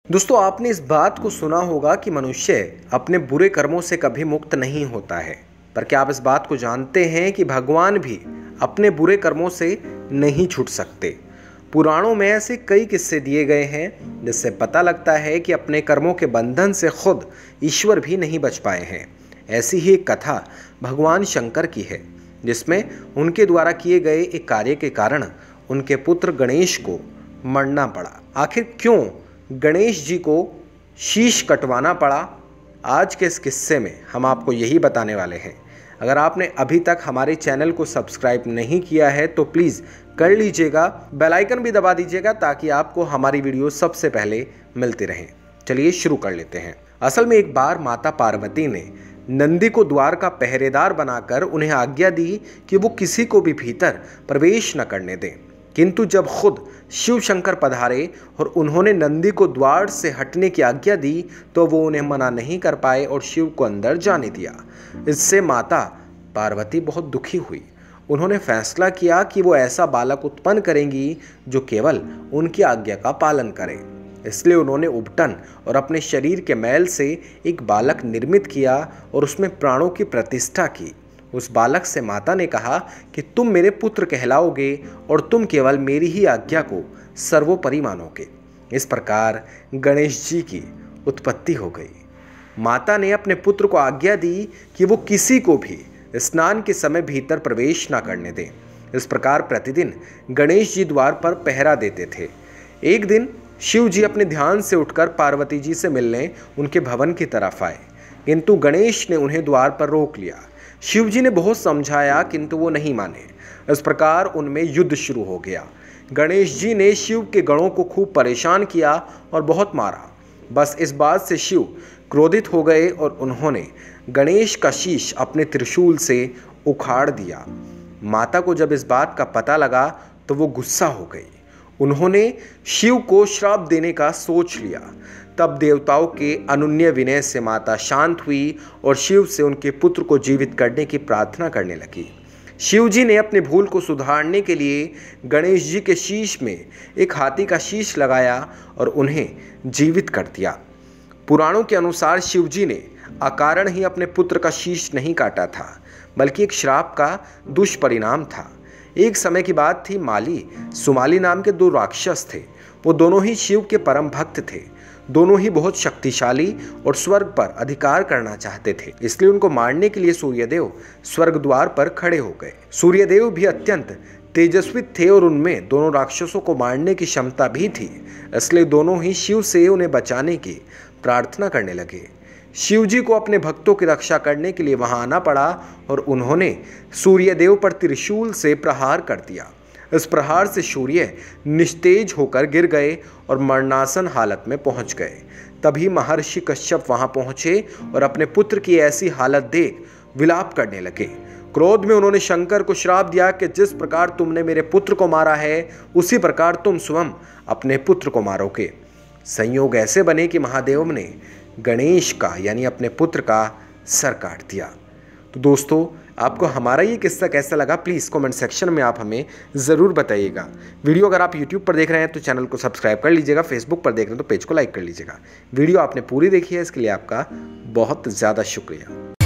दोस्तों, आपने इस बात को सुना होगा कि मनुष्य अपने बुरे कर्मों से कभी मुक्त नहीं होता है। पर क्या आप इस बात को जानते हैं कि भगवान भी अपने बुरे कर्मों से नहीं छूट सकते। पुराणों में ऐसे कई किस्से दिए गए हैं जिससे पता लगता है कि अपने कर्मों के बंधन से खुद ईश्वर भी नहीं बच पाए हैं। ऐसी ही एक कथा भगवान शंकर की है, जिसमें उनके द्वारा किए गए एक कार्य के कारण उनके पुत्र गणेश को मरना पड़ा। आखिर क्यों गणेश जी को शीश कटवाना पड़ा, आज के इस किस्से में हम आपको यही बताने वाले हैं। अगर आपने अभी तक हमारे चैनल को सब्सक्राइब नहीं किया है तो प्लीज़ कर लीजिएगा, बेल आइकन भी दबा दीजिएगा ताकि आपको हमारी वीडियो सबसे पहले मिलती रहें। चलिए शुरू कर लेते हैं। असल में एक बार माता पार्वती ने नंदी को द्वार का पहरेदार बनाकर उन्हें आज्ञा दी कि वो किसी को भी भीतर प्रवेश न करने दें। किंतु जब खुद शिव शंकर पधारे और उन्होंने नंदी को द्वार से हटने की आज्ञा दी तो वो उन्हें मना नहीं कर पाए और शिव को अंदर जाने दिया। इससे माता पार्वती बहुत दुखी हुई। उन्होंने फैसला किया कि वो ऐसा बालक उत्पन्न करेंगी जो केवल उनकी आज्ञा का पालन करे। इसलिए उन्होंने उबटन और अपने शरीर के मैल से एक बालक निर्मित किया और उसमें प्राणों की प्रतिष्ठा की। उस बालक से माता ने कहा कि तुम मेरे पुत्र कहलाओगे और तुम केवल मेरी ही आज्ञा को सर्वोपरि मानोगे। इस प्रकार गणेश जी की उत्पत्ति हो गई। माता ने अपने पुत्र को आज्ञा दी कि वो किसी को भी स्नान के समय भीतर प्रवेश न करने दें। इस प्रकार प्रतिदिन गणेश जी द्वार पर पहरा देते थे। एक दिन शिव जी अपने ध्यान से उठकर पार्वती जी से मिलने उनके भवन की तरफ आए, किंतु गणेश ने उन्हें द्वार पर रोक लिया। शिव जी ने बहुत समझाया किंतु वो नहीं माने। इस प्रकार उनमें युद्ध शुरू हो गया। गणेश जी ने शिव के गणों को खूब परेशान किया और बहुत मारा। बस इस बात से शिव क्रोधित हो गए और उन्होंने गणेश का शीश अपने त्रिशूल से उखाड़ दिया। माता को जब इस बात का पता लगा तो वो गुस्सा हो गई। उन्होंने शिव को श्राप देने का सोच लिया। तब देवताओं के अनुन्य विनय से माता शांत हुई और शिव से उनके पुत्र को जीवित करने की प्रार्थना करने लगी। शिव जी ने अपने भूल को सुधारने के लिए गणेश जी के शीश में एक हाथी का शीश लगाया और उन्हें जीवित कर दिया। पुराणों के अनुसार शिव जी ने अकारण ही अपने पुत्र का शीश नहीं काटा था, बल्कि एक श्राप का दुष्परिणाम था। एक समय की बात थी, माली सुमाली नाम के दो राक्षस थे। वो दोनों ही शिव के परम भक्त थे। दोनों ही बहुत शक्तिशाली और स्वर्ग पर अधिकार करना चाहते थे। इसलिए उनको मारने के लिए सूर्यदेव स्वर्ग द्वार पर खड़े हो गए। सूर्यदेव भी अत्यंत तेजस्वी थे और उनमें दोनों राक्षसों को मारने की क्षमता भी थी। इसलिए दोनों ही शिव से उन्हें बचाने की प्रार्थना करने लगे। शिव जी को अपने भक्तों की रक्षा करने के लिए वहां आना पड़ा और उन्होंने सूर्यदेव पर त्रिशूल से प्रहार कर दिया। इस प्रहार से सूर्य निस्तेज होकर गिर गए और मरणासन हालत में पहुंच गए। तभी महर्षि कश्यप वहां पहुंचे और अपने पुत्र की ऐसी हालत देख विलाप करने लगे। क्रोध में उन्होंने शंकर को श्राप दिया कि जिस प्रकार तुमने मेरे पुत्र को मारा है उसी प्रकार तुम स्वयं अपने पुत्र को मारोगे। संयोग ऐसे बने कि महादेव ने गणेश का यानी अपने पुत्र का सर काट दिया। तो दोस्तों, आपको हमारा ये किस्सा कैसा लगा प्लीज़ कमेंट सेक्शन में आप हमें ज़रूर बताइएगा। वीडियो अगर आप यूट्यूब पर देख रहे हैं तो चैनल को सब्सक्राइब कर लीजिएगा, फेसबुक पर देख रहे हैं तो पेज को लाइक कर लीजिएगा। वीडियो आपने पूरी देखी है, इसके लिए आपका बहुत ज़्यादा शुक्रिया।